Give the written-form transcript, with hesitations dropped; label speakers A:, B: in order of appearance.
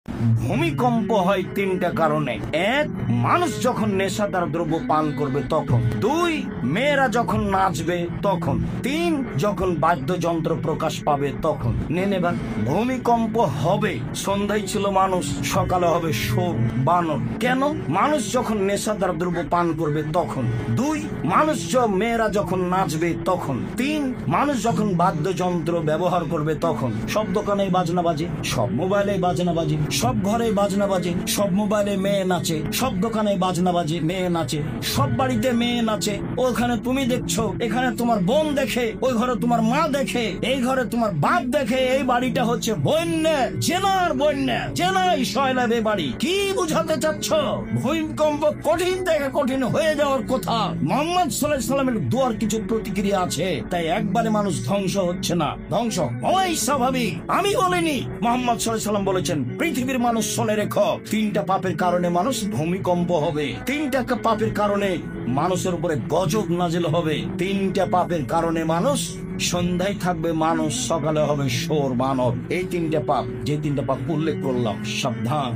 A: ভূমিকম্প হয় তিনটা কারণে। এক, মানুষ যখন নেশাদার দ্রব্য পান করবে তখন। দুই, মেয়েরা যখন নাচবে তখন। তিন, যখন বাদ্যযন্ত্র প্রকাশ পাবে তখন। নেবার ভূমিকম্প হবে, সন্ধ্যায় ছিল মানুষ, সকালে হবে শোর বানর। কেন? মানুষ যখন নেশাদার দ্রব্য পান করবে তখন। দুই, মেয়েরা যখন নাচবে তখন। তিন, মানুষ যখন বাদ্যযন্ত্র ব্যবহার করবে তখন। সব দোকানে বাজনা বাজে, সব মোবাইলে বাজনা বাজে, সব ঘরে বাজনা বাজে, সব মোবাইলে মেয়ে নাচে, সব দোকানে বাজনা বাজে, মেয়ে নাচে, সব বাড়িতে মেয়ে নাচে। ওখানে তুমি দেখছো, এখানে তোমার বোন দেখে, ওই ঘরে তোমার মা দেখে, এই ঘরে তোমার বাপ দেখে। এই বাড়িটা হচ্ছে বন্যা, জেনার বন্যা, জেনাই শয়লাবে বাড়ি। কি বুঝাতে চাচ্ছ? ভূমিকম্প কঠিন থেকে কঠিন হয়ে যাওয়ার কথা। মোহাম্মদ সাল্লাল্লাহু আলাইহি সাল্লামের দুয়ার কিছু প্রতিক্রিয়া আছে, তাই একবারে মানুষ ধ্বংস হচ্ছে না, ধ্বংস হওয়াই স্বাভাবিক। আমি বলিনি, মোহাম্মদ সাল্লাল্লাহু আলাইহি সাল্লাম বলেছেন। পৃথিবীর মানুষ শুনে রেখো, তিনটা পাপের কারণে মানুষ ভূমিকম্প হবে, তিনটা পাপের কারণে মানুষের উপরে গজব নাজিল হবে, তিনটা পাপের কারণে মানুষ সন্ধ্যায় থাকবে মানুষ, সকালে হবে শোর বানর। এই তিনটা পাপ, যে তিনটা পাপ উল্লেখ করলাম, সাবধান।